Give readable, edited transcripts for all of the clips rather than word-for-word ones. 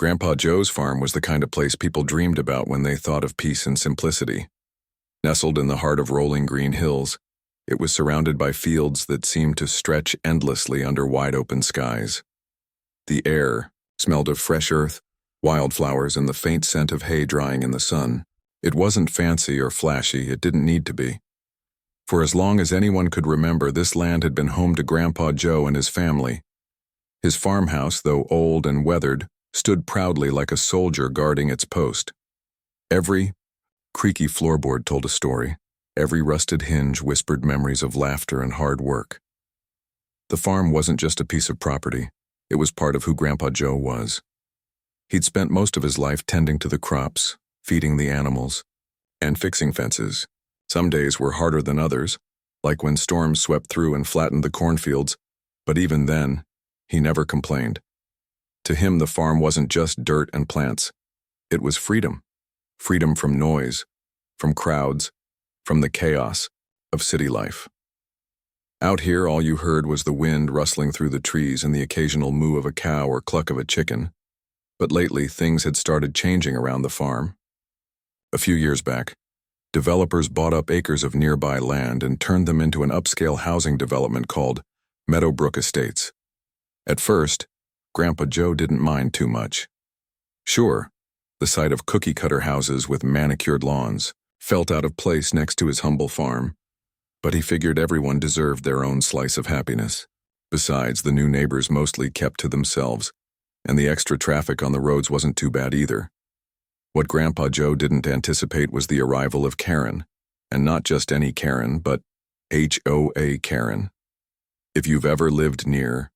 Grandpa Joe's farm was the kind of place people dreamed about when they thought of peace and simplicity. Nestled in the heart of rolling green hills, it was surrounded by fields that seemed to stretch endlessly under wide-open skies. The air smelled of fresh earth, wildflowers, and the faint scent of hay drying in the sun. It wasn't fancy or flashy, it didn't need to be. For as long as anyone could remember, this land had been home to Grandpa Joe and his family. His farmhouse, though old and weathered, stood proudly like a soldier guarding its post. Every creaky floorboard told a story. Every rusted hinge whispered memories of laughter and hard work. The farm wasn't just a piece of property. It was part of who Grandpa Joe was. He'd spent most of his life tending to the crops, feeding the animals, and fixing fences. Some days were harder than others, like when storms swept through and flattened the cornfields, but even then, he never complained. To him, the farm wasn't just dirt and plants. It was freedom. Freedom from noise, from crowds, from the chaos of city life. Out here, all you heard was the wind rustling through the trees and the occasional moo of a cow or cluck of a chicken. But lately, things had started changing around the farm. A few years back, developers bought up acres of nearby land and turned them into an upscale housing development called Meadowbrook Estates. At first, Grandpa Joe didn't mind too much. Sure, the sight of cookie-cutter houses with manicured lawns felt out of place next to his humble farm, but he figured everyone deserved their own slice of happiness. Besides, the new neighbors mostly kept to themselves, and the extra traffic on the roads wasn't too bad either. What Grandpa Joe didn't anticipate was the arrival of Karen, and not just any Karen, but HOA Karen. If you've ever lived near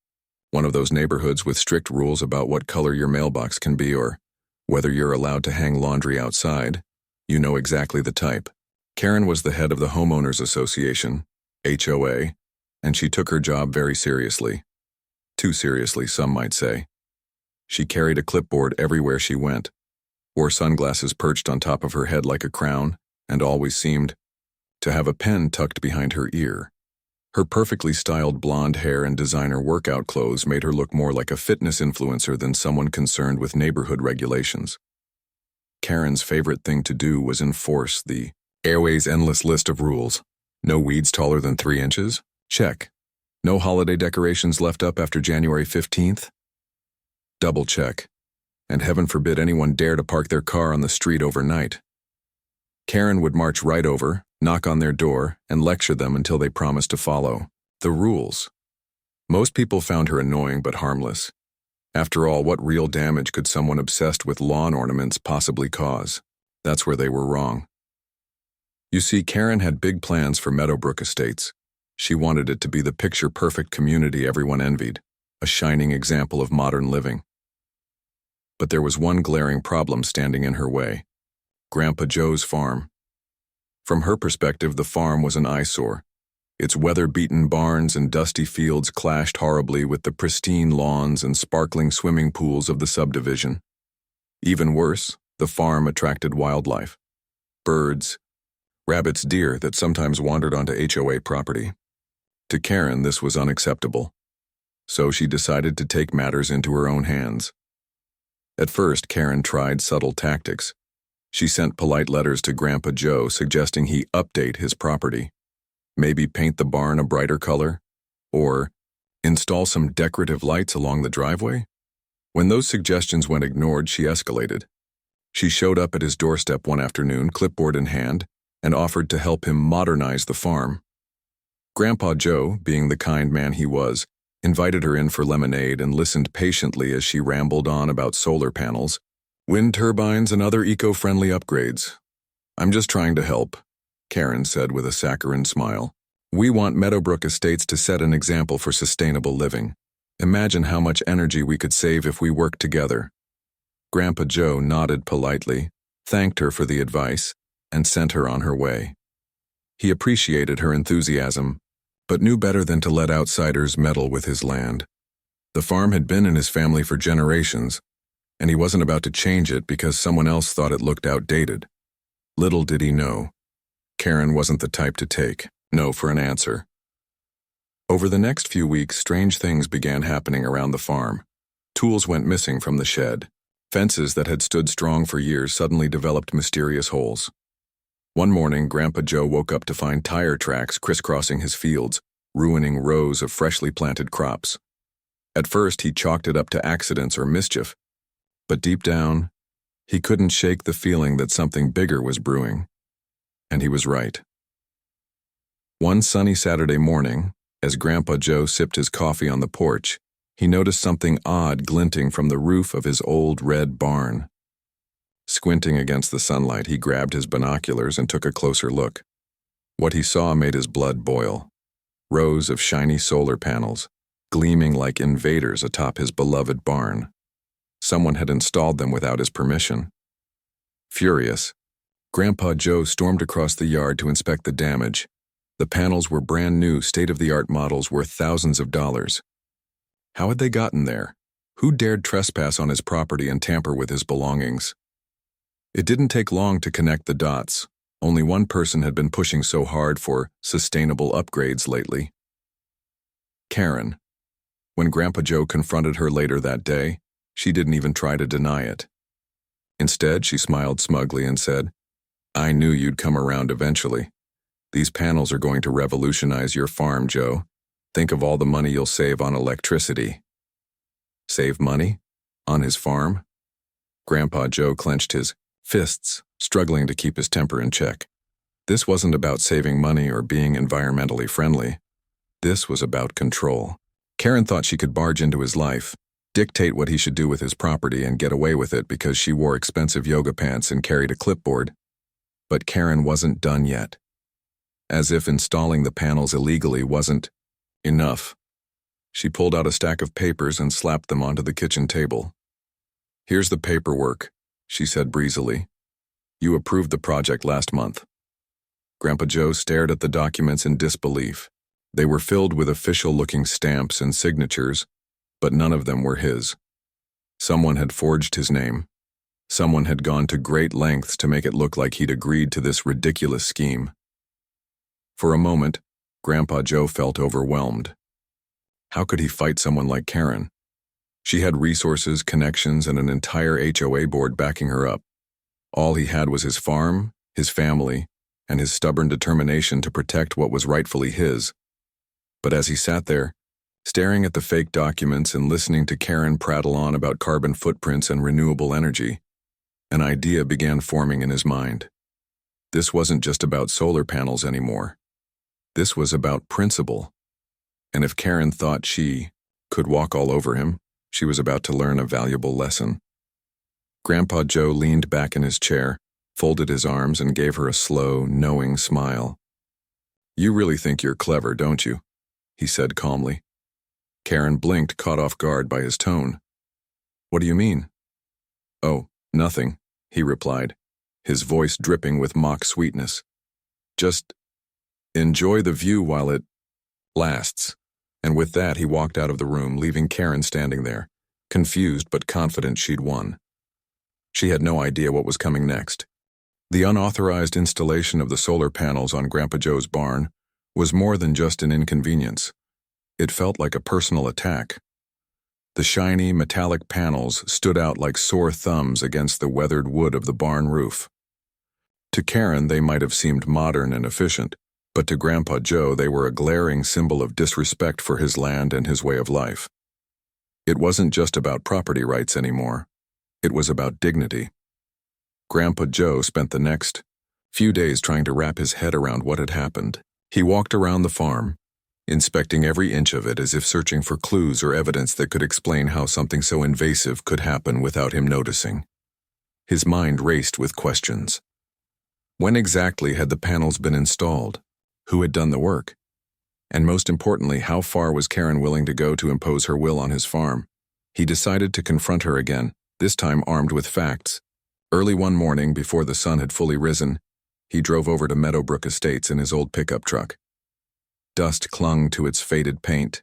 one of those neighborhoods with strict rules about what color your mailbox can be or whether you're allowed to hang laundry outside, you know exactly the type. Karen was the head of the Homeowners Association, HOA, and she took her job very seriously. Too seriously, some might say. She carried a clipboard everywhere she went, wore sunglasses perched on top of her head like a crown, and always seemed to have a pen tucked behind her ear. Her perfectly styled blonde hair and designer workout clothes made her look more like a fitness influencer than someone concerned with neighborhood regulations. Karen's favorite thing to do was enforce the HOA's endless list of rules. No weeds taller than 3 inches? Check. No holiday decorations left up after January 15th? Double check. And heaven forbid anyone dare to park their car on the street overnight. Karen would march right over, knock on their door, and lecture them until they promised to follow the rules. Most people found her annoying but harmless. After all, what real damage could someone obsessed with lawn ornaments possibly cause? That's where they were wrong. You see, Karen had big plans for Meadowbrook Estates. She wanted it to be the picture-perfect community everyone envied, a shining example of modern living. But there was one glaring problem standing in her way: Grandpa Joe's farm. From her perspective, the farm was an eyesore. Its weather-beaten barns and dusty fields clashed horribly with the pristine lawns and sparkling swimming pools of the subdivision. Even worse, the farm attracted wildlife. Birds, rabbits, deer that sometimes wandered onto HOA property. To Karen, this was unacceptable. So she decided to take matters into her own hands. At first, Karen tried subtle tactics. She sent polite letters to Grandpa Joe suggesting he update his property. Maybe paint the barn a brighter color, or install some decorative lights along the driveway. When those suggestions went ignored, she escalated. She showed up at his doorstep one afternoon, clipboard in hand, and offered to help him modernize the farm. Grandpa Joe, being the kind man he was, invited her in for lemonade and listened patiently as she rambled on about solar panels, wind turbines, and other eco-friendly upgrades. "I'm just trying to help," Karen said with a saccharine smile. "We want Meadowbrook Estates to set an example for sustainable living. Imagine how much energy we could save if we worked together." Grandpa Joe nodded politely, thanked her for the advice, and sent her on her way. He appreciated her enthusiasm, but knew better than to let outsiders meddle with his land. The farm had been in his family for generations, and he wasn't about to change it because someone else thought it looked outdated. Little did he know, Karen wasn't the type to take no for an answer. Over the next few weeks, strange things began happening around the farm. Tools went missing from the shed. Fences that had stood strong for years suddenly developed mysterious holes. One morning, Grandpa Joe woke up to find tire tracks crisscrossing his fields, ruining rows of freshly planted crops. At first, he chalked it up to accidents or mischief, but deep down, he couldn't shake the feeling that something bigger was brewing. And he was right. One sunny Saturday morning, as Grandpa Joe sipped his coffee on the porch, he noticed something odd glinting from the roof of his old red barn. Squinting against the sunlight, he grabbed his binoculars and took a closer look. What he saw made his blood boil. Rows of shiny solar panels, gleaming like invaders atop his beloved barn. Someone had installed them without his permission. Furious, Grandpa Joe stormed across the yard to inspect the damage. The panels were brand new, state-of-the-art models worth thousands of dollars. How had they gotten there? Who dared trespass on his property and tamper with his belongings? It didn't take long to connect the dots. Only one person had been pushing so hard for sustainable upgrades lately. Karen. When Grandpa Joe confronted her later that day, she didn't even try to deny it. Instead, she smiled smugly and said, "I knew you'd come around eventually. These panels are going to revolutionize your farm, Joe. Think of all the money you'll save on electricity." Save money? On his farm? Grandpa Joe clenched his fists, struggling to keep his temper in check. This wasn't about saving money or being environmentally friendly. This was about control. Karen thought she could barge into his life, dictate what he should do with his property and get away with it because she wore expensive yoga pants and carried a clipboard. But Karen wasn't done yet. As if installing the panels illegally wasn't enough, she pulled out a stack of papers and slapped them onto the kitchen table. "Here's the paperwork," she said breezily. "You approved the project last month." Grandpa Joe stared at the documents in disbelief. They were filled with official-looking stamps and signatures, but none of them were his. Someone had forged his name. Someone had gone to great lengths to make it look like he'd agreed to this ridiculous scheme. For a moment, Grandpa Joe felt overwhelmed. How could he fight someone like Karen? She had resources, connections, and an entire HOA board backing her up. All he had was his farm, his family, and his stubborn determination to protect what was rightfully his. But as he sat there, staring at the fake documents and listening to Karen prattle on about carbon footprints and renewable energy, an idea began forming in his mind. This wasn't just about solar panels anymore. This was about principle. And if Karen thought she could walk all over him, she was about to learn a valuable lesson. Grandpa Joe leaned back in his chair, folded his arms, and gave her a slow, knowing smile. "You really think you're clever, don't you?" he said calmly. Karen blinked, caught off guard by his tone. "What do you mean?" "Oh, nothing," he replied, his voice dripping with mock sweetness. "Just enjoy the view while it lasts." And with that, he walked out of the room, leaving Karen standing there, confused but confident she'd won. She had no idea what was coming next. The unauthorized installation of the solar panels on Grandpa Joe's barn was more than just an inconvenience. It felt like a personal attack. The shiny, metallic panels stood out like sore thumbs against the weathered wood of the barn roof. To Karen, they might have seemed modern and efficient, but to Grandpa Joe, they were a glaring symbol of disrespect for his land and his way of life. It wasn't just about property rights anymore. It was about dignity. Grandpa Joe spent the next few days trying to wrap his head around what had happened. He walked around the farm, inspecting every inch of it as if searching for clues or evidence that could explain how something so invasive could happen without him noticing. His mind raced with questions. When exactly had the panels been installed? Who had done the work? And most importantly, how far was Karen willing to go to impose her will on his farm? He decided to confront her again, this time armed with facts. Early one morning, before the sun had fully risen, he drove over to Meadowbrook Estates in his old pickup truck. Dust clung to its faded paint,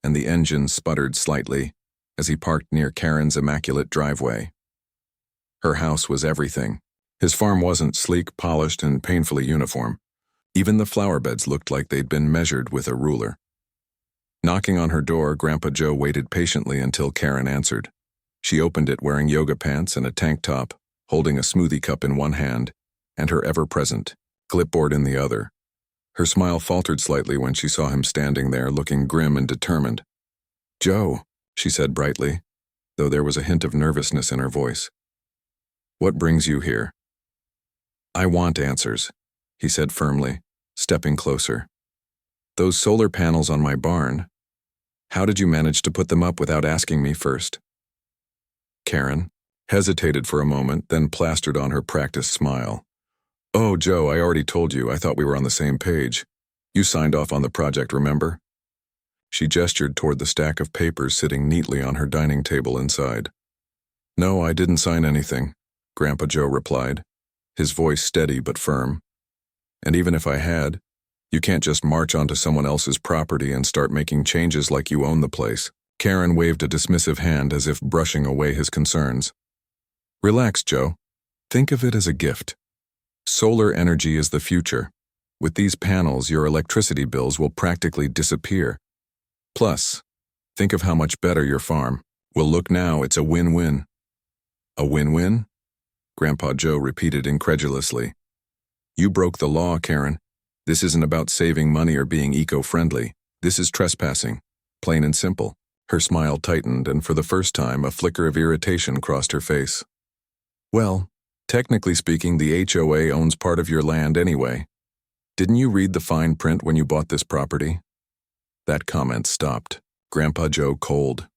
and the engine sputtered slightly as he parked near Karen's immaculate driveway. Her house was everything. His farm wasn't sleek, polished, and painfully uniform. Even the flower beds looked like they'd been measured with a ruler. Knocking on her door, Grandpa Joe waited patiently until Karen answered. She opened it wearing yoga pants and a tank top, holding a smoothie cup in one hand, and her ever-present clipboard in the other. Her smile faltered slightly when she saw him standing there looking grim and determined. "Joe," she said brightly, though there was a hint of nervousness in her voice. "What brings you here?" "I want answers," he said firmly, stepping closer. "Those solar panels on my barn, how did you manage to put them up without asking me first?" Karen hesitated for a moment, then plastered on her practiced smile. "Oh, Joe, I already told you. I thought we were on the same page. You signed off on the project, remember?" She gestured toward the stack of papers sitting neatly on her dining table inside. "No, I didn't sign anything," Grandpa Joe replied, his voice steady but firm. "And even if I had, you can't just march onto someone else's property and start making changes like you own the place." Karen waved a dismissive hand as if brushing away his concerns. "Relax, Joe. Think of it as a gift. Solar energy is the future. With these panels, your electricity bills will practically disappear. Plus, think of how much better your farm will look now. It's a win-win." "A win-win?" Grandpa Joe repeated incredulously. "You broke the law, Karen. This isn't about saving money or being eco-friendly. This is trespassing. Plain and simple." Her smile tightened, and for the first time, a flicker of irritation crossed her face. "Well, technically speaking, the HOA owns part of your land anyway. Didn't you read the fine print when you bought this property?" That comment stopped Grandpa Joe cold.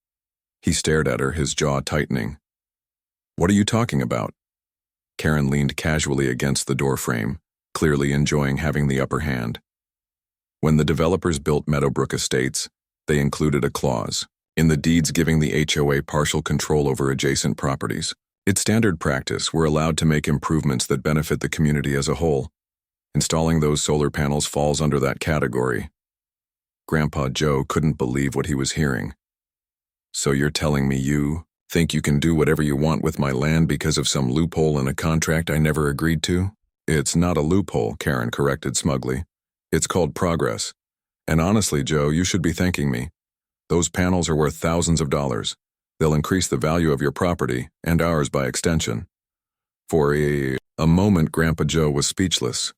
He stared at her, his jaw tightening. "What are you talking about?" Karen leaned casually against the doorframe, clearly enjoying having the upper hand. When the developers built Meadowbrook Estates, they included a clause in the deeds giving the HOA partial control over adjacent properties. It's standard practice. We're allowed to make improvements that benefit the community as a whole. Installing those solar panels falls under that category. Grandpa Joe couldn't believe what he was hearing. "So you're telling me you think you can do whatever you want with my land because of some loophole in a contract I never agreed to?" "It's not a loophole," Karen corrected smugly. "It's called progress. And honestly, Joe, you should be thanking me. Those panels are worth thousands of dollars. They'll increase the value of your property, and ours by extension." For a moment, Grandpa Joe was speechless.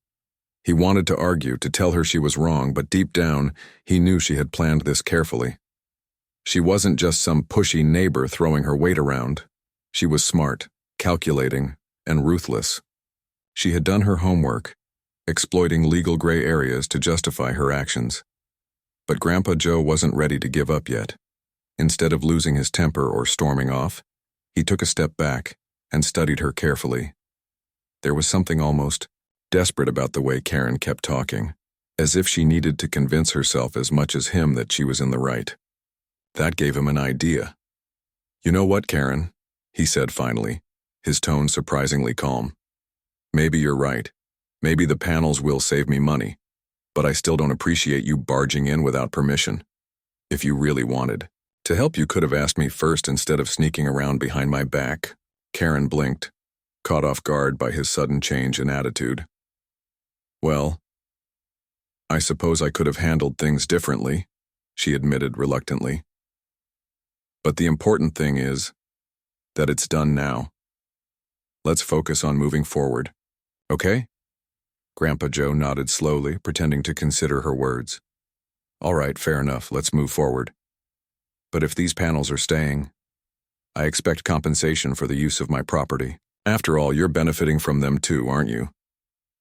He wanted to argue, to tell her she was wrong, but deep down, he knew she had planned this carefully. She wasn't just some pushy neighbor throwing her weight around. She was smart, calculating, and ruthless. She had done her homework, exploiting legal gray areas to justify her actions. But Grandpa Joe wasn't ready to give up yet. Instead of losing his temper or storming off, he took a step back and studied her carefully. There was something almost desperate about the way Karen kept talking, as if she needed to convince herself as much as him that she was in the right. That gave him an idea. "You know what, Karen?" he said finally, his tone surprisingly calm. "Maybe you're right. Maybe the panels will save me money. But I still don't appreciate you barging in without permission. If you really wanted to help, you could have asked me first instead of sneaking around behind my back." Karen blinked, caught off guard by his sudden change in attitude. "Well, I suppose I could have handled things differently," she admitted reluctantly. "But the important thing is that it's done now. Let's focus on moving forward, okay?" Grandpa Joe nodded slowly, pretending to consider her words. "All right, fair enough, let's move forward. But if these panels are staying, I expect compensation for the use of my property. After all, you're benefiting from them too, aren't you?"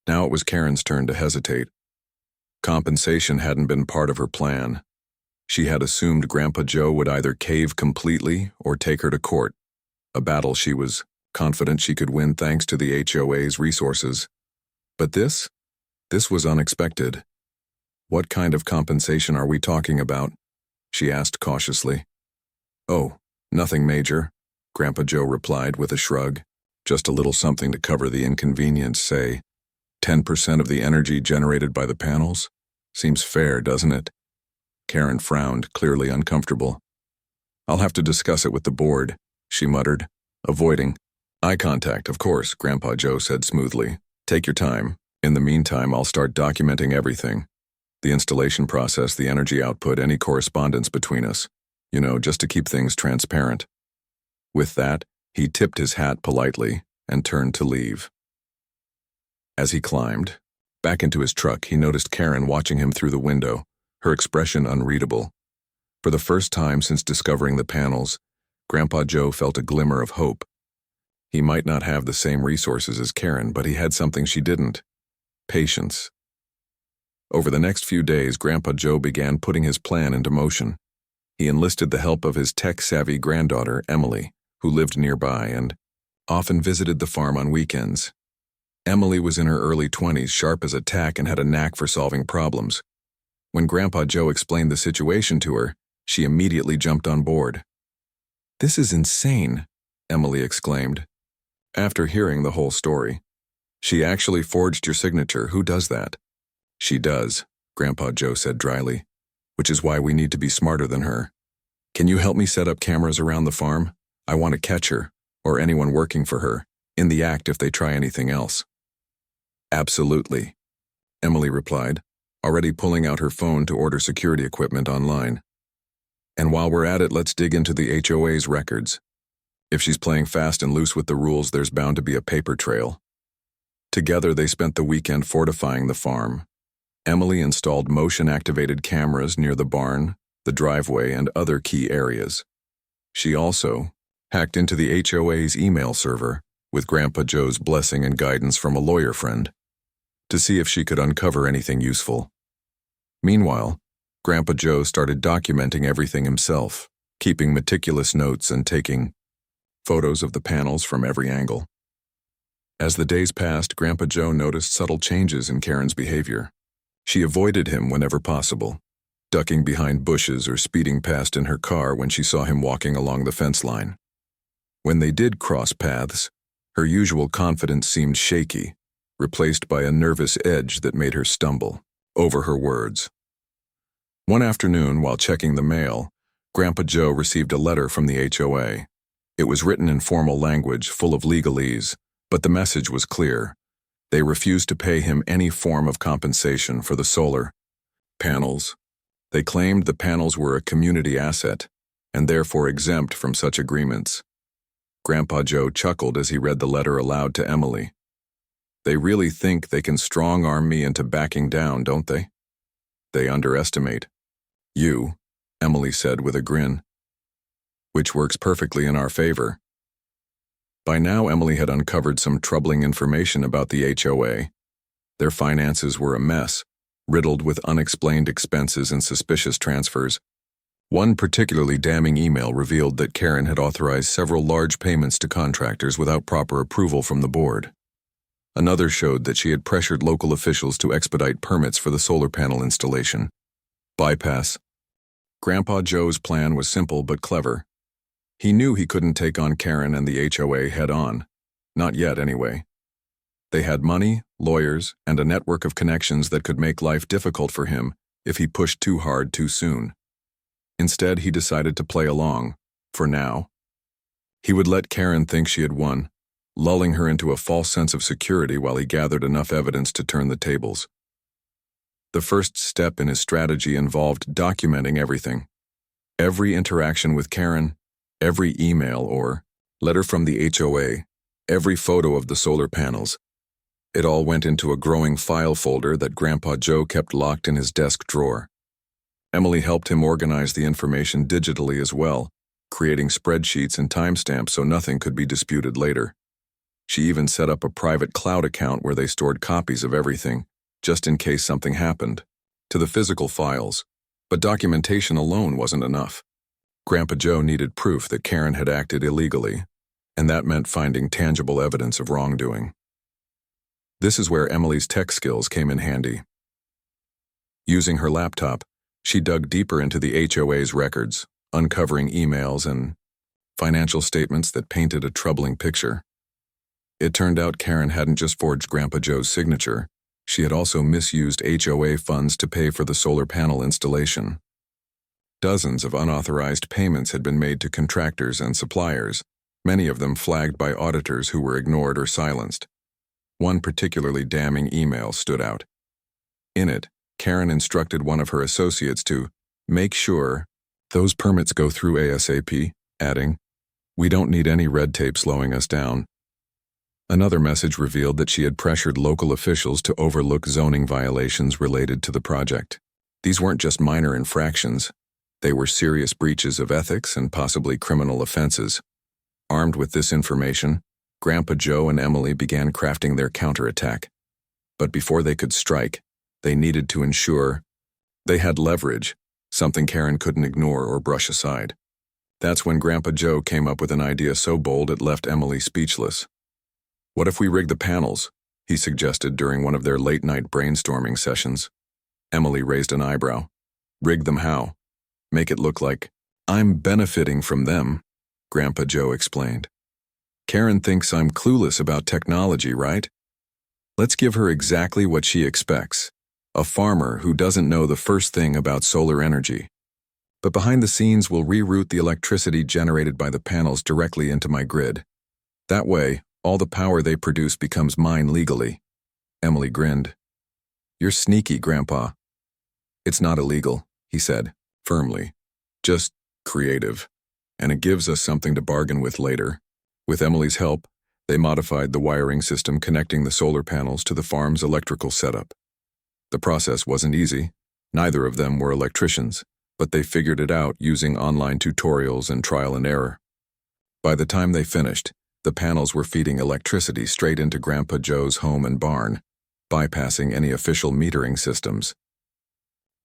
Now it was Karen's turn to hesitate. Compensation hadn't been part of her plan. She had assumed Grandpa Joe would either cave completely or take her to court, a battle she was confident she could win thanks to the HOA's resources. But this was unexpected. "What kind of compensation are we talking about?" she asked cautiously. "Oh, nothing major," Grandpa Joe replied with a shrug. "Just a little something to cover the inconvenience, say 10% of the energy generated by the panels. Seems fair, doesn't it?" Karen frowned, clearly uncomfortable. "I'll have to discuss it with the board," she muttered, avoiding eye contact. "Of course," Grandpa Joe said smoothly. "Take your time. In the meantime, I'll start documenting everything. The installation process, the energy output, any correspondence between us. Just to keep things transparent." With that, he tipped his hat politely and turned to leave. As he climbed back into his truck, he noticed Karen watching him through the window, her expression unreadable. For the first time since discovering the panels, Grandpa Joe felt a glimmer of hope. He might not have the same resources as Karen, but he had something she didn't: patience. Over the next few days, Grandpa Joe began putting his plan into motion. He enlisted the help of his tech-savvy granddaughter, Emily, who lived nearby and often visited the farm on weekends. Emily was in her early 20s, sharp as a tack, and had a knack for solving problems. When Grandpa Joe explained the situation to her, she immediately jumped on board. "This is insane," Emily exclaimed. After hearing the whole story, "She actually forged your signature. Who does that?" "She does," Grandpa Joe said dryly, "which is why we need to be smarter than her. Can you help me set up cameras around the farm? I want to catch her, or anyone working for her, in the act if they try anything else." "Absolutely," Emily replied, already pulling out her phone to order security equipment online. "And while we're at it, let's dig into the HOA's records. If she's playing fast and loose with the rules, there's bound to be a paper trail." Together, they spent the weekend fortifying the farm. Emily installed motion-activated cameras near the barn, the driveway, and other key areas. She also hacked into the HOA's email server, with Grandpa Joe's blessing and guidance from a lawyer friend, to see if she could uncover anything useful. Meanwhile, Grandpa Joe started documenting everything himself, keeping meticulous notes and taking photos of the panels from every angle. As the days passed, Grandpa Joe noticed subtle changes in Karen's behavior. She avoided him whenever possible, ducking behind bushes or speeding past in her car when she saw him walking along the fence line. When they did cross paths, her usual confidence seemed shaky, replaced by a nervous edge that made her stumble over her words. One afternoon, while checking the mail, Grandpa Joe received a letter from the HOA. It was written in formal language, full of legalese, but the message was clear. They refused to pay him any form of compensation for the solar panels. They claimed the panels were a community asset, and therefore exempt from such agreements. Grandpa Joe chuckled as he read the letter aloud to Emily. "They really think they can strong-arm me into backing down, don't they? They underestimate you," Emily said with a grin, "which works perfectly in our favor." By now, Emily had uncovered some troubling information about the HOA. Their finances were a mess, riddled with unexplained expenses and suspicious transfers. One particularly damning email revealed that Karen had authorized several large payments to contractors without proper approval from the board. Another showed that she had pressured local officials to expedite permits for the solar panel installation. Bypass. Grandpa Joe's plan was simple but clever. He knew he couldn't take on Karen and the HOA head-on. Not yet, anyway. They had money, lawyers, and a network of connections that could make life difficult for him if he pushed too hard too soon. Instead, he decided to play along, for now. He would let Karen think she had won, lulling her into a false sense of security while he gathered enough evidence to turn the tables. The first step in his strategy involved documenting everything. Every interaction with Karen, every email or letter from the HOA, every photo of the solar panels. It all went into a growing file folder that Grandpa Joe kept locked in his desk drawer. Emily helped him organize the information digitally as well, creating spreadsheets and timestamps so nothing could be disputed later. She even set up a private cloud account where they stored copies of everything, just in case something happened, to the physical files. But documentation alone wasn't enough. Grandpa Joe needed proof that Karen had acted illegally, and that meant finding tangible evidence of wrongdoing. This is where Emily's tech skills came in handy. Using her laptop, she dug deeper into the HOA's records, uncovering emails and financial statements that painted a troubling picture. It turned out Karen hadn't just forged Grandpa Joe's signature, she had also misused HOA funds to pay for the solar panel installation. Dozens of unauthorized payments had been made to contractors and suppliers, many of them flagged by auditors who were ignored or silenced. One particularly damning email stood out. In it, Karen instructed one of her associates to make sure those permits go through ASAP, adding, We don't need any red tape slowing us down. Another message revealed that she had pressured local officials to overlook zoning violations related to the project. These weren't just minor infractions. They were serious breaches of ethics and possibly criminal offenses. Armed with this information, Grandpa Joe and Emily began crafting their counterattack. But before they could strike, they needed to ensure they had leverage, something Karen couldn't ignore or brush aside. That's when Grandpa Joe came up with an idea so bold it left Emily speechless. "What if we rig the panels?" he suggested during one of their late-night brainstorming sessions. Emily raised an eyebrow. "Rig them how?" "Make it look like I'm benefiting from them," Grandpa Joe explained. "Karen thinks I'm clueless about technology, right? Let's give her exactly what she expects. A farmer who doesn't know the first thing about solar energy. But behind the scenes, we'll reroute the electricity generated by the panels directly into my grid. That way, all the power they produce becomes mine legally." Emily grinned. "You're sneaky, Grandpa." "It's not illegal," he said, firmly. "Just creative. And it gives us something to bargain with later." With Emily's help, they modified the wiring system connecting the solar panels to the farm's electrical setup. The process wasn't easy. Neither of them were electricians, but they figured it out using online tutorials and trial and error. By the time they finished, the panels were feeding electricity straight into Grandpa Joe's home and barn, bypassing any official metering systems.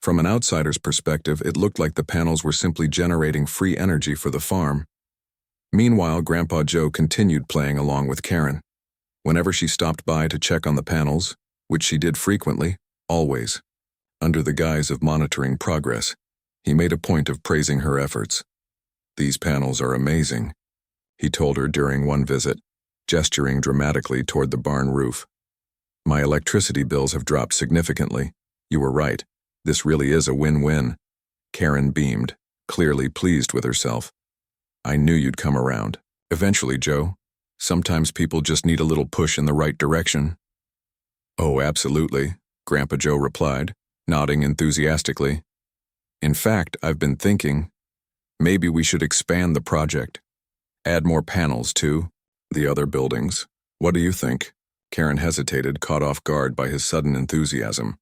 From an outsider's perspective, it looked like the panels were simply generating free energy for the farm. Meanwhile, Grandpa Joe continued playing along with Karen. Whenever she stopped by to check on the panels, which she did frequently, always, under the guise of monitoring progress, he made a point of praising her efforts. "These panels are amazing," he told her during one visit, gesturing dramatically toward the barn roof. "My electricity bills have dropped significantly. You were right. This really is a win-win." Karen beamed, clearly pleased with herself. "I knew you'd come around. Eventually, Joe. Sometimes people just need a little push in the right direction." "Oh, absolutely," Grandpa Joe replied, nodding enthusiastically. "In fact, I've been thinking, maybe we should expand the project. Add more panels to the other buildings. What do you think?" Karen hesitated, caught off guard by his sudden enthusiasm.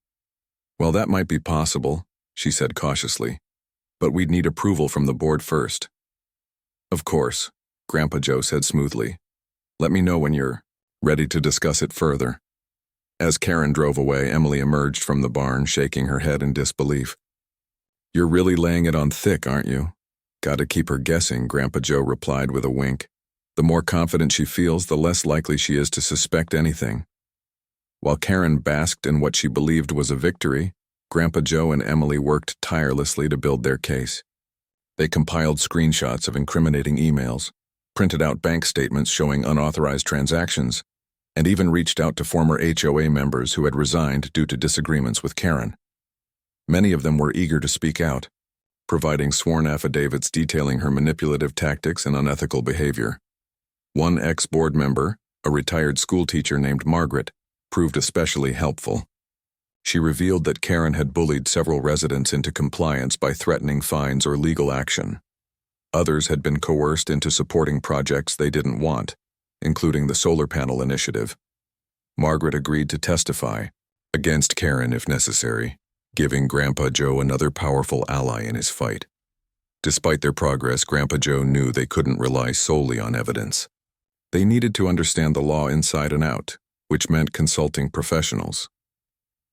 "Well, that might be possible," she said cautiously. "But we'd need approval from the board first." "Of course," Grandpa Joe said smoothly. "Let me know when you're ready to discuss it further." As Karen drove away, Emily emerged from the barn, shaking her head in disbelief. "You're really laying it on thick, aren't you?" "Gotta keep her guessing," Grandpa Joe replied with a wink. "The more confident she feels, the less likely she is to suspect anything." While Karen basked in what she believed was a victory, Grandpa Joe and Emily worked tirelessly to build their case. They compiled screenshots of incriminating emails, printed out bank statements showing unauthorized transactions, and even reached out to former HOA members who had resigned due to disagreements with Karen. Many of them were eager to speak out, providing sworn affidavits detailing her manipulative tactics and unethical behavior. One ex-board member, a retired schoolteacher named Margaret, proved especially helpful. She revealed that Karen had bullied several residents into compliance by threatening fines or legal action. Others had been coerced into supporting projects they didn't want, including the solar panel initiative. Margaret agreed to testify against Karen if necessary, giving Grandpa Joe another powerful ally in his fight. Despite their progress, Grandpa Joe knew they couldn't rely solely on evidence. They needed to understand the law inside and out, which meant consulting professionals.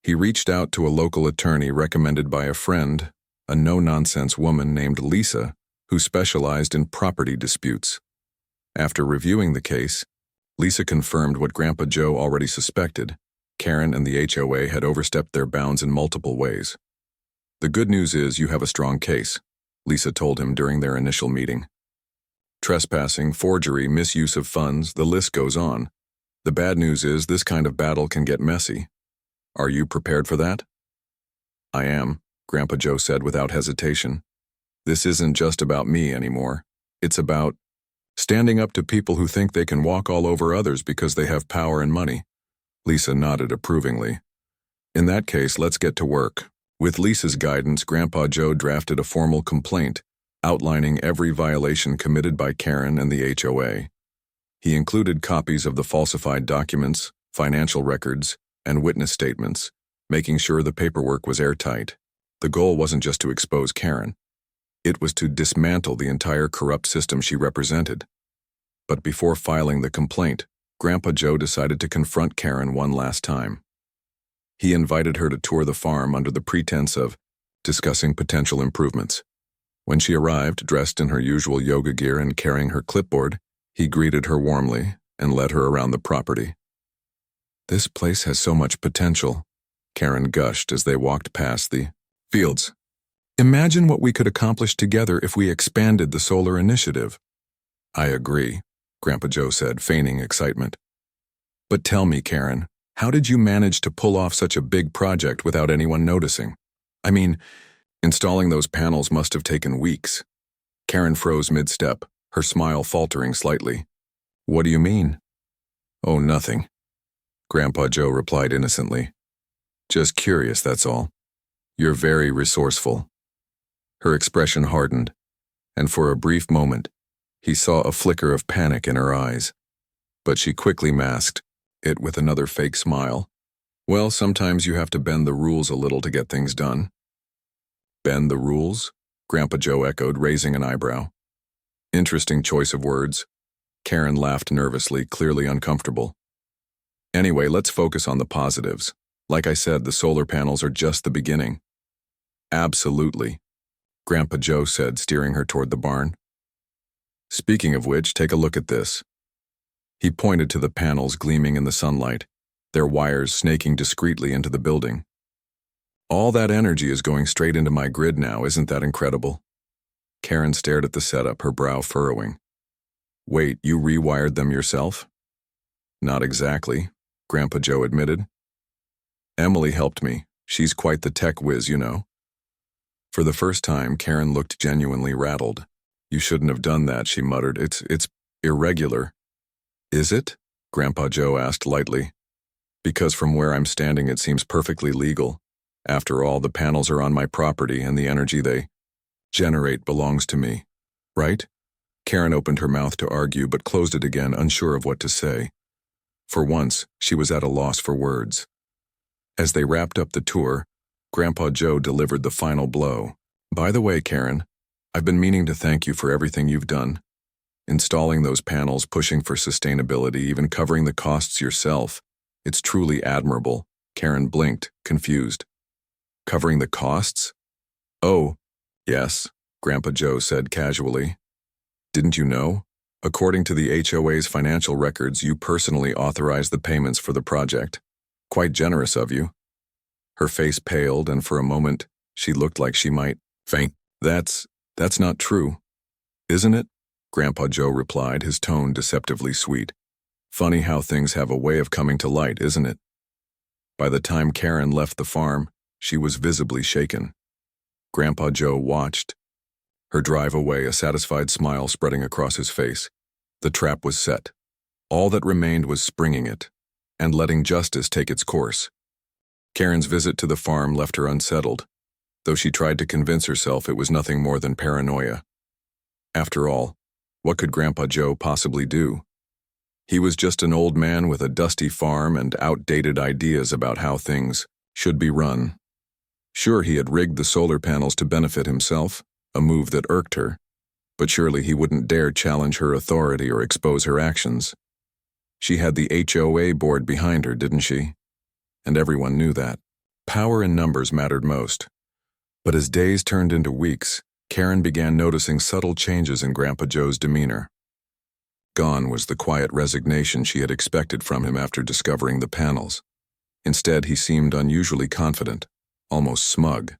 He reached out to a local attorney recommended by a friend, a no-nonsense woman named Lisa, who specialized in property disputes. After reviewing the case, Lisa confirmed what Grandpa Joe already suspected. Karen and the HOA had overstepped their bounds in multiple ways. "The good news is you have a strong case," Lisa told him during their initial meeting. "Trespassing, forgery, misuse of funds, the list goes on. The bad news is this kind of battle can get messy. Are you prepared for that?" "I am," Grandpa Joe said without hesitation. "This isn't just about me anymore. It's about standing up to people who think they can walk all over others because they have power and money." Lisa nodded approvingly. "In that case, let's get to work." With Lisa's guidance, Grandpa Joe drafted a formal complaint, outlining every violation committed by Karen and the HOA. He included copies of the falsified documents, financial records, and witness statements, making sure the paperwork was airtight. The goal wasn't just to expose Karen. It was to dismantle the entire corrupt system she represented. But before filing the complaint, Grandpa Joe decided to confront Karen one last time. He invited her to tour the farm under the pretense of discussing potential improvements. When she arrived, dressed in her usual yoga gear and carrying her clipboard, he greeted her warmly and led her around the property. "This place has so much potential," Karen gushed as they walked past the fields. "Imagine what we could accomplish together if we expanded the solar initiative." "I agree," Grandpa Joe said, feigning excitement. "But tell me, Karen, how did you manage to pull off such a big project without anyone noticing? I mean, installing those panels must have taken weeks." Karen froze mid-step, her smile faltering slightly. "What do you mean?" "Oh, nothing," Grandpa Joe replied innocently. "Just curious, that's all. You're very resourceful." Her expression hardened, and for a brief moment, he saw a flicker of panic in her eyes. But she quickly masked it with another fake smile. "Well, sometimes you have to bend the rules a little to get things done." "Bend the rules?" Grandpa Joe echoed, raising an eyebrow. Interesting choice of words. Karen laughed nervously, clearly uncomfortable. "Anyway, let's focus on the positives. Like I said, the solar panels are just the beginning." "Absolutely," Grandpa Joe said, steering her toward the barn. "Speaking of which, take a look at this." He pointed to the panels gleaming in the sunlight, their wires snaking discreetly into the building. "All that energy is going straight into my grid now, isn't that incredible?" Karen stared at the setup, her brow furrowing. "Wait, you rewired them yourself?" "Not exactly," Grandpa Joe admitted. "Emily helped me. She's quite the tech whiz, you know." For the first time, Karen looked genuinely rattled. "You shouldn't have done that," she muttered. It's irregular." "Is it?" Grandpa Joe asked lightly. "Because from where I'm standing it seems perfectly legal. After all, the panels are on my property and the energy they generate belongs to me. Right?" Karen opened her mouth to argue but closed it again, unsure of what to say. For once, she was at a loss for words. As they wrapped up the tour, Grandpa Joe delivered the final blow. "By the way, Karen, I've been meaning to thank you for everything you've done. Installing those panels, pushing for sustainability, even covering the costs yourself. It's truly admirable." Karen blinked, confused. "Covering the costs?" "Oh, yes," Grandpa Joe said casually. "Didn't you know? According to the HOA's financial records, you personally authorized the payments for the project. Quite generous of you." Her face paled, and for a moment, she looked like she might faint. That's not true, isn't it?" Grandpa Joe replied, his tone deceptively sweet. "Funny how things have a way of coming to light, isn't it?" By the time Karen left the farm, she was visibly shaken. Grandpa Joe watched her drive away, a satisfied smile spreading across his face. The trap was set. All that remained was springing it, and letting justice take its course. Karen's visit to the farm left her unsettled, though she tried to convince herself it was nothing more than paranoia. After all, what could Grandpa Joe possibly do? He was just an old man with a dusty farm and outdated ideas about how things should be run. Sure, he had rigged the solar panels to benefit himself, a move that irked her, but surely he wouldn't dare challenge her authority or expose her actions. She had the HOA board behind her, didn't she? And everyone knew that. Power in numbers mattered most. But as days turned into weeks, Karen began noticing subtle changes in Grandpa Joe's demeanor. Gone was the quiet resignation she had expected from him after discovering the panels. Instead, he seemed unusually confident, almost smug.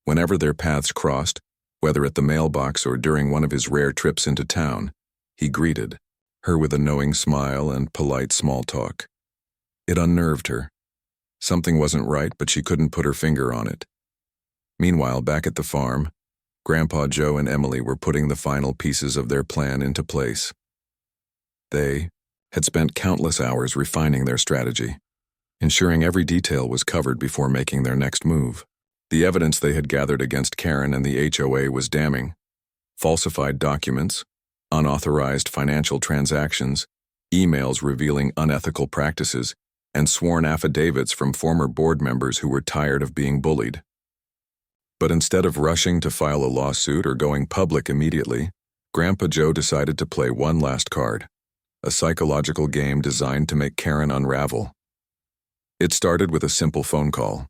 Whenever their paths crossed, whether at the mailbox or during one of his rare trips into town, he greeted her with a knowing smile and polite small talk. It unnerved her. Something wasn't right, but she couldn't put her finger on it. Meanwhile, back at the farm, Grandpa Joe and Emily were putting the final pieces of their plan into place. They had spent countless hours refining their strategy, ensuring every detail was covered before making their next move. The evidence they had gathered against Karen and the HOA was damning. falsified documents, unauthorized financial transactions, emails revealing unethical practices, and sworn affidavits from former board members who were tired of being bullied. But instead of rushing to file a lawsuit or going public immediately, Grandpa Joe decided to play one last card, a psychological game designed to make Karen unravel. It started with a simple phone call.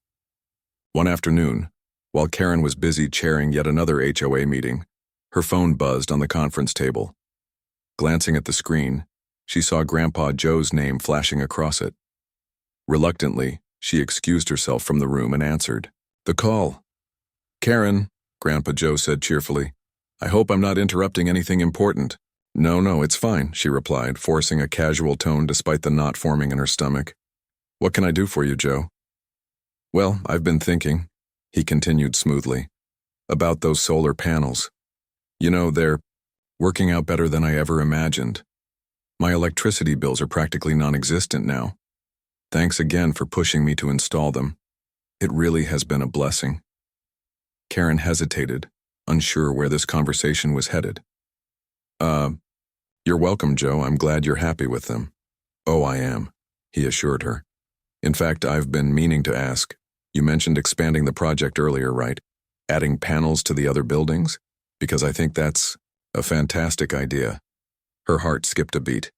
One afternoon, while Karen was busy chairing yet another HOA meeting, her phone buzzed on the conference table. Glancing at the screen, she saw Grandpa Joe's name flashing across it. Reluctantly, she excused herself from the room and answered the call. "Karen," Grandpa Joe said cheerfully, "I hope I'm not interrupting anything important." No, it's fine," she replied, forcing a casual tone despite the knot forming in her stomach. "What can I do for you, Joe?" "Well, I've been thinking," he continued smoothly, "about those solar panels. You know, they're working out better than I ever imagined. My electricity bills are practically non-existent now. Thanks again for pushing me to install them. It really has been a blessing." Karen hesitated, unsure where this conversation was headed. You're welcome, Joe. I'm glad you're happy with them." "Oh, I am," he assured her. "In fact, I've been meaning to ask. You mentioned expanding the project earlier, right? Adding panels to the other buildings? Because I think that's a fantastic idea." Her heart skipped a beat.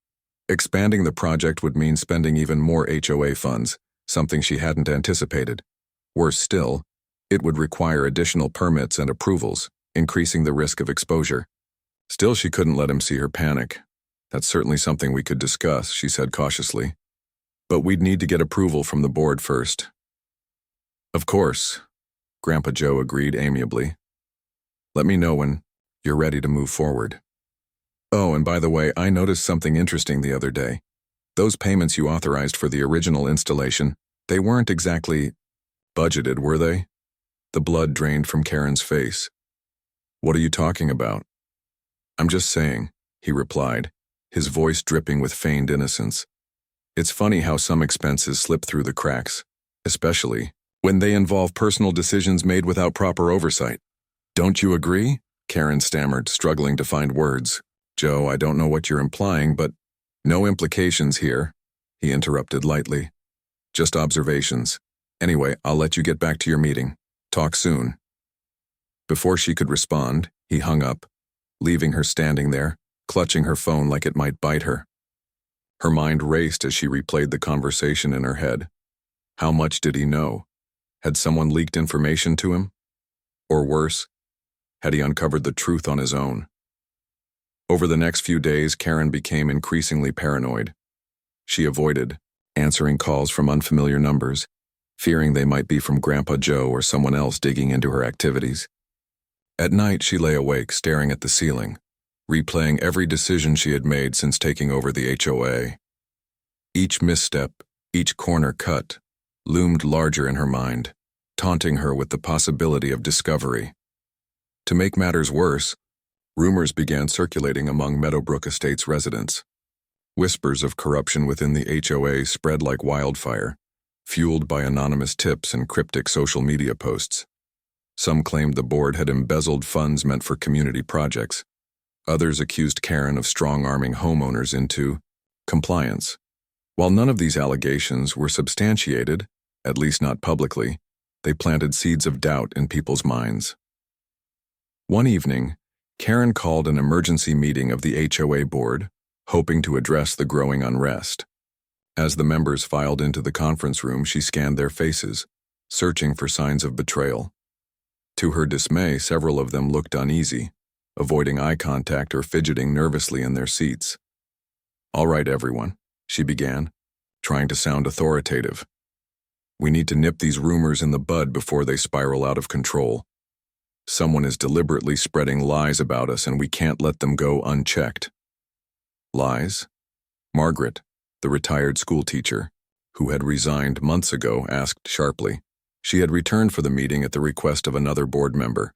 Expanding the project would mean spending even more HOA funds, something she hadn't anticipated. Worse still, it would require additional permits and approvals, increasing the risk of exposure. Still, she couldn't let him see her panic. "That's certainly something we could discuss," she said cautiously. "But we'd need to get approval from the board first." "Of course," Grandpa Joe agreed amiably. "Let me know when you're ready to move forward. Oh, and by the way, I noticed something interesting the other day. Those payments you authorized for the original installation, they weren't exactly budgeted, were they?" The blood drained from Karen's face. "What are you talking about?" "I'm just saying," he replied, his voice dripping with feigned innocence. "It's funny how some expenses slip through the cracks, especially when they involve personal decisions made without proper oversight. Don't you agree?" Karen stammered, struggling to find words. "Joe, I don't know what you're implying, but—" "No implications here," he interrupted lightly. "Just observations. Anyway, I'll let you get back to your meeting. Talk soon." Before she could respond, he hung up, leaving her standing there, clutching her phone like it might bite her. Her mind raced as she replayed the conversation in her head. How much did he know? Had someone leaked information to him? Or worse, had he uncovered the truth on his own? Over the next few days, Karen became increasingly paranoid. She avoided answering calls from unfamiliar numbers, fearing they might be from Grandpa Joe or someone else digging into her activities. At night, she lay awake, staring at the ceiling, replaying every decision she had made since taking over the HOA. Each misstep, each corner cut, loomed larger in her mind, taunting her with the possibility of discovery. To make matters worse, rumors began circulating among Meadowbrook Estates residents. Whispers of corruption within the HOA spread like wildfire, fueled by anonymous tips and cryptic social media posts. Some claimed the board had embezzled funds meant for community projects. Others accused Karen of strong-arming homeowners into compliance. While none of these allegations were substantiated, at least not publicly, they planted seeds of doubt in people's minds. One evening, Karen called an emergency meeting of the HOA board, hoping to address the growing unrest. As the members filed into the conference room, she scanned their faces, searching for signs of betrayal. To her dismay, several of them looked uneasy, avoiding eye contact or fidgeting nervously in their seats. "All right, everyone," she began, trying to sound authoritative. "We need to nip these rumors in the bud before they spiral out of control. Someone is deliberately spreading lies about us, and we can't let them go unchecked." Lies? Margaret, the retired schoolteacher, who had resigned months ago, asked sharply. She had returned for the meeting at the request of another board member.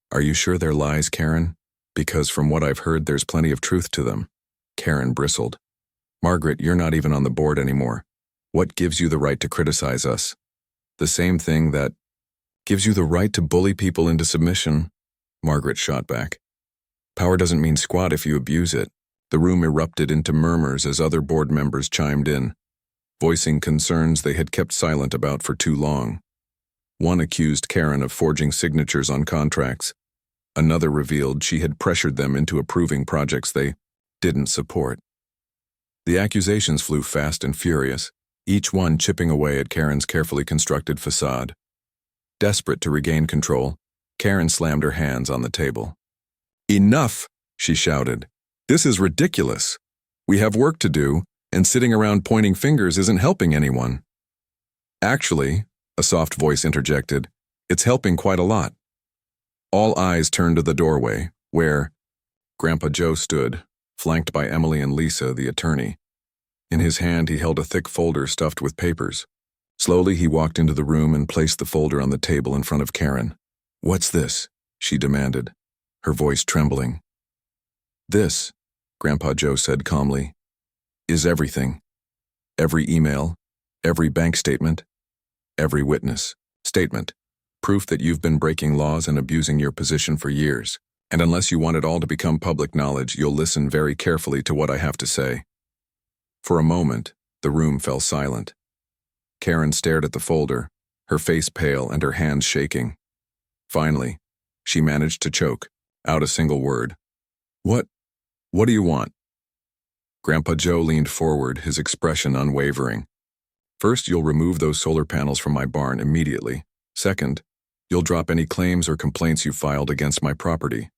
"Are you sure they're lies, Karen? Because from what I've heard, there's plenty of truth to them." Karen bristled. "Margaret, you're not even on the board anymore. What gives you the right to criticize us? The same thing that gives you the right to bully people into submission," Margaret shot back. Power doesn't mean squat if you abuse it. The room erupted into murmurs as other board members chimed in, voicing concerns they had kept silent about for too long. One accused Karen of forging signatures on contracts. Another revealed she had pressured them into approving projects they didn't support. The accusations flew fast and furious, each one chipping away at Karen's carefully constructed facade. Desperate to regain control, Karen slammed her hands on the table. "Enough!" she shouted. "This is ridiculous. We have work to do, and sitting around pointing fingers isn't helping anyone." "Actually," a soft voice interjected, "it's helping quite a lot." All eyes turned to the doorway, where Grandpa Joe stood, flanked by Emily and Lisa, the attorney. In his hand he held a thick folder stuffed with papers. Slowly he walked into the room and placed the folder on the table in front of Karen. "What's this?" she demanded, her voice trembling. "This," Grandpa Joe said calmly, "is everything. Every email, every bank statement, every witness statement. Proof that you've been breaking laws and abusing your position for years. And unless you want it all to become public knowledge, you'll listen very carefully to what I have to say." For a moment, the room fell silent. Karen stared at the folder, her face pale and her hands shaking. Finally, she managed to choke out a single word. What do you want?" Grandpa Joe leaned forward, his expression unwavering. "First, you'll remove those solar panels from my barn immediately. Second, you'll drop any claims or complaints you filed against my property.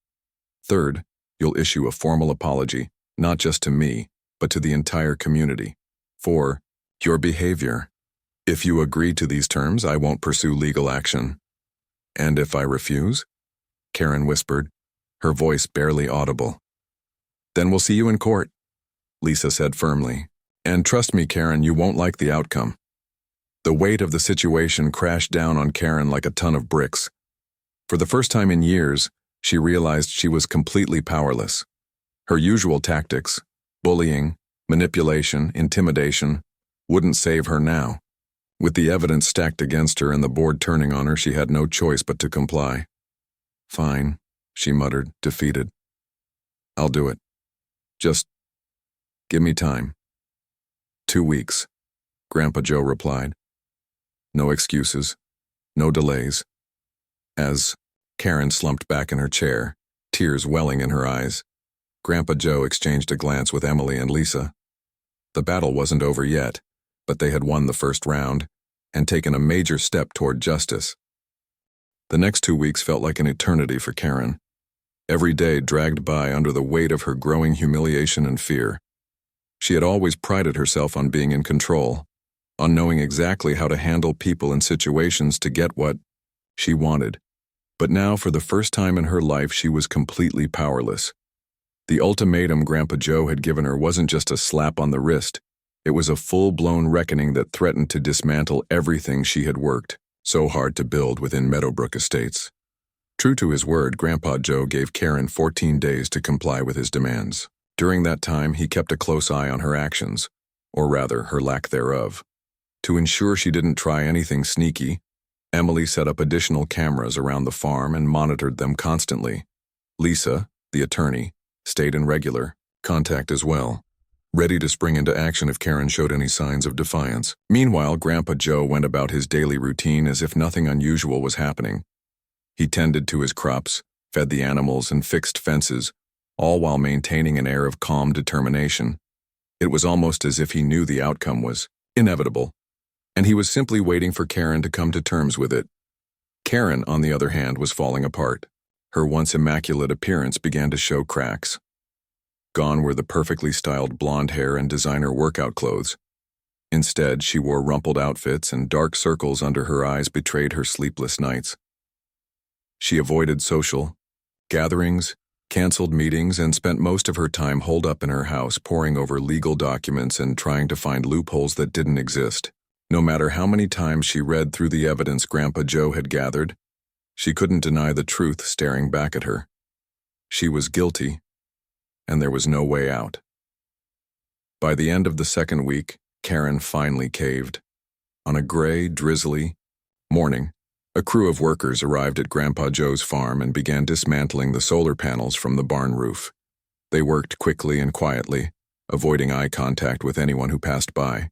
Third, you'll issue a formal apology, not just to me, but to the entire community, for your behavior. If you agree to these terms, I won't pursue legal action." "And if I refuse?" Karen whispered, her voice barely audible. "Then we'll see you in court," Lisa said firmly. "And trust me, Karen, you won't like the outcome." The weight of the situation crashed down on Karen like a ton of bricks. For the first time in years, she realized she was completely powerless. Her usual tactics, bullying, manipulation, intimidation, wouldn't save her now. With the evidence stacked against her and the board turning on her, she had no choice but to comply. "Fine," she muttered, defeated. "I'll do it. Just give me time." 2 weeks, Grandpa Joe replied. No excuses, no delays. As Karen slumped back in her chair, tears welling in her eyes, Grandpa Joe exchanged a glance with Emily and Lisa. The battle wasn't over yet, but they had won the first round and taken a major step toward justice. The next 2 weeks felt like an eternity for Karen. Every day dragged by under the weight of her growing humiliation and fear. She had always prided herself on being in control, on knowing exactly how to handle people and situations to get what she wanted. But now, for the first time in her life, she was completely powerless. The ultimatum Grandpa Joe had given her wasn't just a slap on the wrist. It was a full-blown reckoning that threatened to dismantle everything she had worked so hard to build within Meadowbrook Estates. True to his word, Grandpa Joe gave Karen 14 days to comply with his demands. During that time, he kept a close eye on her actions, or rather, her lack thereof. To ensure she didn't try anything sneaky, Emily set up additional cameras around the farm and monitored them constantly. Lisa, the attorney, stayed in regular contact as well, ready to spring into action if Karen showed any signs of defiance. Meanwhile, Grandpa Joe went about his daily routine as if nothing unusual was happening. He tended to his crops, fed the animals, and fixed fences, all while maintaining an air of calm determination. It was almost as if he knew the outcome was inevitable, and he was simply waiting for Karen to come to terms with it. Karen, on the other hand, was falling apart. Her once immaculate appearance began to show cracks. Gone were the perfectly styled blonde hair and designer workout clothes. Instead, she wore rumpled outfits, and dark circles under her eyes betrayed her sleepless nights. She avoided social gatherings, canceled meetings, and spent most of her time holed up in her house, poring over legal documents and trying to find loopholes that didn't exist. No matter how many times she read through the evidence Grandpa Joe had gathered, she couldn't deny the truth staring back at her. She was guilty, and there was no way out. By the end of the second week, Karen finally caved. On a gray, drizzly morning, A crew of workers arrived at Grandpa Joe's farm and began dismantling the solar panels from the barn roof. They worked quickly and quietly, avoiding eye contact with anyone who passed by.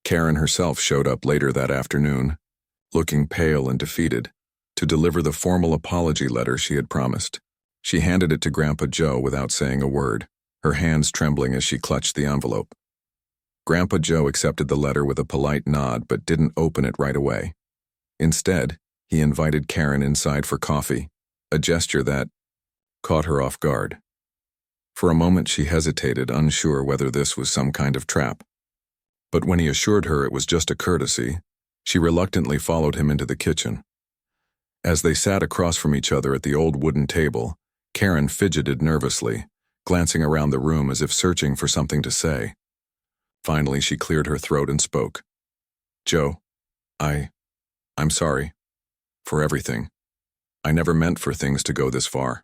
Karen herself showed up later that afternoon, looking pale and defeated, to deliver the formal apology letter she had promised. She handed it to Grandpa Joe without saying a word, her hands trembling as she clutched the envelope. Grandpa Joe accepted the letter with a polite nod but didn't open it right away. Instead, he invited Karen inside for coffee, a gesture that caught her off guard. For a moment she hesitated, unsure whether this was some kind of trap. But when he assured her it was just a courtesy, she reluctantly followed him into the kitchen. As they sat across from each other at the old wooden table, Karen fidgeted nervously, glancing around the room as if searching for something to say. Finally, she cleared her throat and spoke. "Joe, I'm sorry. For everything. I never meant for things to go this far."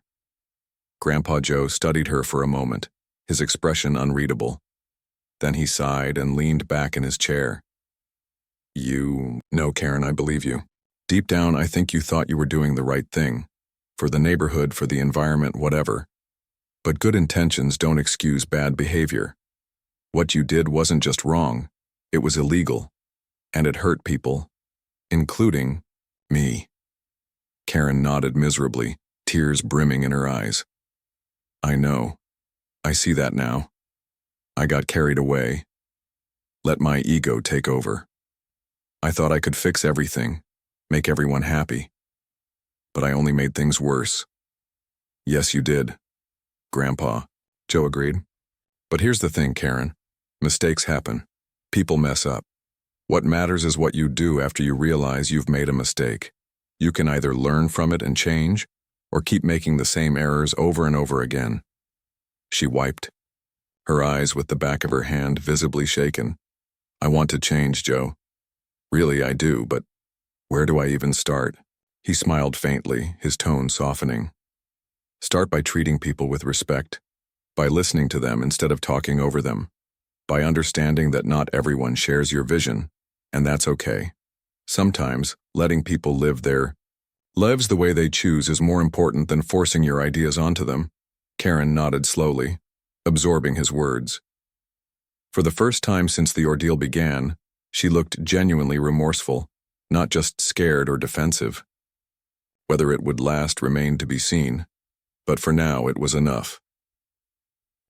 Grandpa Joe studied her for a moment, his expression unreadable. Then he sighed and leaned back in his chair. No, Karen, I believe you. Deep down, I think you thought you were doing the right thing. For the neighborhood, for the environment, whatever. But good intentions don't excuse bad behavior. What you did wasn't just wrong, it was illegal. And it hurt people, including me. Karen nodded miserably, tears brimming in her eyes. I know. I see that now. I got carried away. Let my ego take over. I thought I could fix everything, make everyone happy. But I only made things worse. Yes, you did, Grandpa, Joe agreed. But here's the thing, Karen. Mistakes happen. People mess up. What matters is what you do after you realize you've made a mistake. You can either learn from it and change, or keep making the same errors over and over again. She wiped, her eyes with the back of her hand visibly shaken. I want to change, Joe. Really, I do, but where do I even start? He smiled faintly, his tone softening. Start by treating people with respect, by listening to them instead of talking over them, by understanding that not everyone shares your vision, and that's okay. Sometimes, letting people live their lives the way they choose is more important than forcing your ideas onto them. Karen nodded slowly, absorbing his words. For the first time since the ordeal began, she looked genuinely remorseful, not just scared or defensive. Whether it would last remained to be seen, but for now it was enough.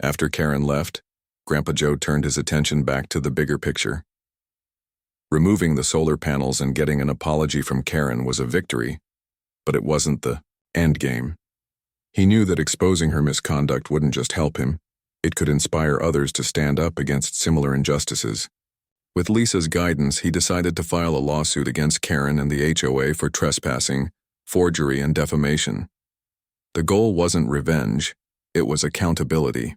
After Karen left, Grandpa Joe turned his attention back to the bigger picture. Removing the solar panels and getting an apology from Karen was a victory, but it wasn't the end game. He knew that exposing her misconduct wouldn't just help him, it could inspire others to stand up against similar injustices. With Lisa's guidance, he decided to file a lawsuit against Karen and the HOA for trespassing, forgery, and defamation. The goal wasn't revenge, it was accountability.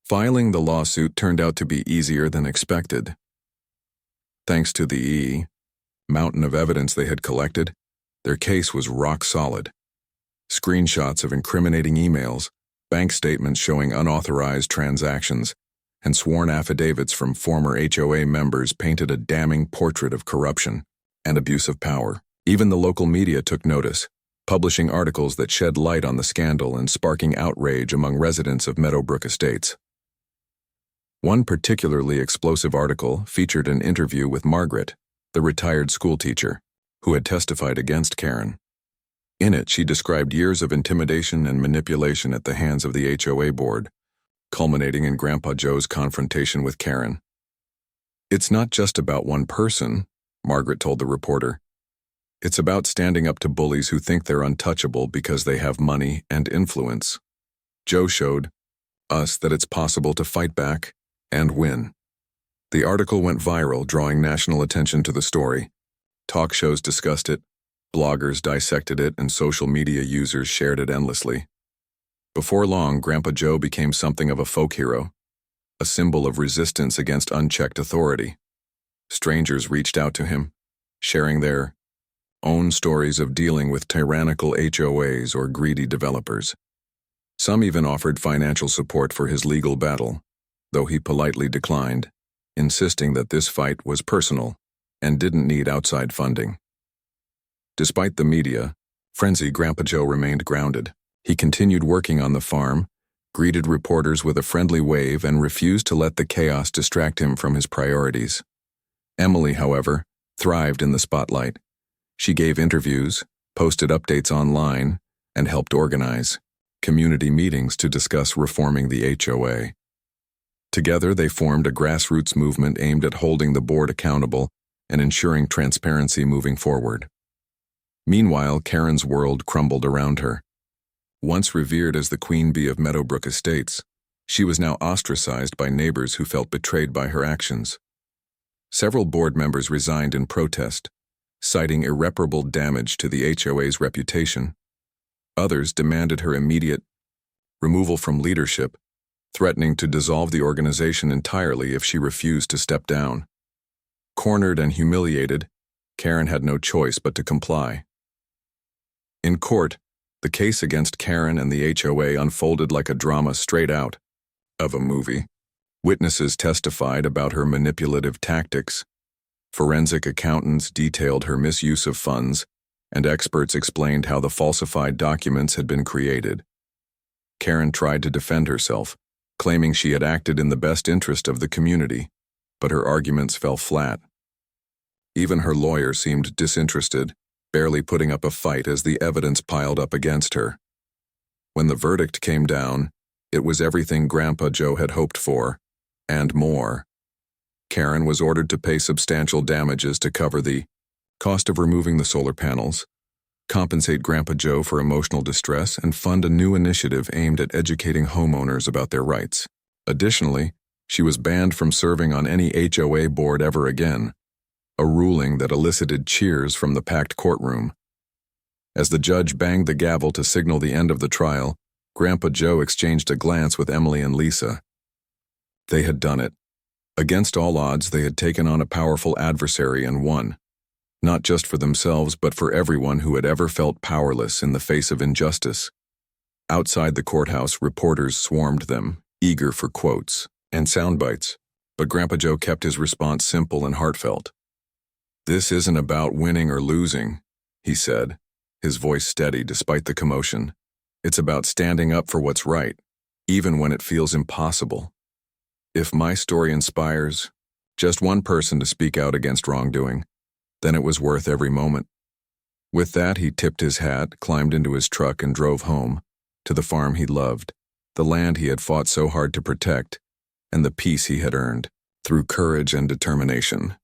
Filing the lawsuit turned out to be easier than expected. Thanks to the mountain of evidence they had collected, their case was rock solid. Screenshots of incriminating emails, bank statements showing unauthorized transactions, and sworn affidavits from former HOA members painted a damning portrait of corruption and abuse of power. Even the local media took notice, publishing articles that shed light on the scandal and sparking outrage among residents of Meadowbrook Estates. One particularly explosive article featured an interview with Margaret, the retired schoolteacher, who had testified against Karen. In it, she described years of intimidation and manipulation at the hands of the HOA board, culminating in Grandpa Joe's confrontation with Karen. It's not just about one person, Margaret told the reporter. It's about standing up to bullies who think they're untouchable because they have money and influence. Joe showed us that it's possible to fight back and win. The article went viral, drawing national attention to the story. Talk shows discussed it, bloggers dissected it, and social media users shared it endlessly. Before long, Grandpa Joe became something of a folk hero, a symbol of resistance against unchecked authority. Strangers reached out to him, sharing their own stories of dealing with tyrannical HOAs or greedy developers. Some even offered financial support for his legal battle, though he politely declined, insisting that this fight was personal and didn't need outside funding. Despite the media, frenzy, Grandpa Joe remained grounded. He continued working on the farm, greeted reporters with a friendly wave, and refused to let the chaos distract him from his priorities. Emily, however, thrived in the spotlight. She gave interviews, posted updates online, and helped organize community meetings to discuss reforming the HOA. Together, they formed a grassroots movement aimed at holding the board accountable and ensuring transparency moving forward. Meanwhile, Karen's world crumbled around her. Once revered as the queen bee of Meadowbrook Estates, she was now ostracized by neighbors who felt betrayed by her actions. Several board members resigned in protest, citing irreparable damage to the HOA's reputation. Others demanded her immediate removal from leadership, threatening to dissolve the organization entirely if she refused to step down. Cornered and humiliated, Karen had no choice but to comply. In court, the case against Karen and the HOA unfolded like a drama straight out of a movie. Witnesses testified about her manipulative tactics. Forensic accountants detailed her misuse of funds, and experts explained how the falsified documents had been created. Karen tried to defend herself, claiming she had acted in the best interest of the community, but her arguments fell flat. Even her lawyer seemed disinterested, barely putting up a fight as the evidence piled up against her. When the verdict came down, it was everything Grandpa Joe had hoped for, and more. Karen was ordered to pay substantial damages to cover the cost of removing the solar panels, compensate Grandpa Joe for emotional distress, and fund a new initiative aimed at educating homeowners about their rights. Additionally, she was banned from serving on any HOA board ever again, a ruling that elicited cheers from the packed courtroom. As the judge banged the gavel to signal the end of the trial, Grandpa Joe exchanged a glance with Emily and Lisa. They had done it. Against all odds, they had taken on a powerful adversary and won. Not just for themselves, but for everyone who had ever felt powerless in the face of injustice. Outside the courthouse, reporters swarmed them, eager for quotes and sound bites, but Grandpa Joe kept his response simple and heartfelt. "This isn't about winning or losing," he said, his voice steady despite the commotion. "It's about standing up for what's right, even when it feels impossible. If my story inspires just one person to speak out against wrongdoing, then it was worth every moment." With that, he tipped his hat, climbed into his truck, and drove home, to the farm he loved, the land he had fought so hard to protect, and the peace he had earned through courage and determination.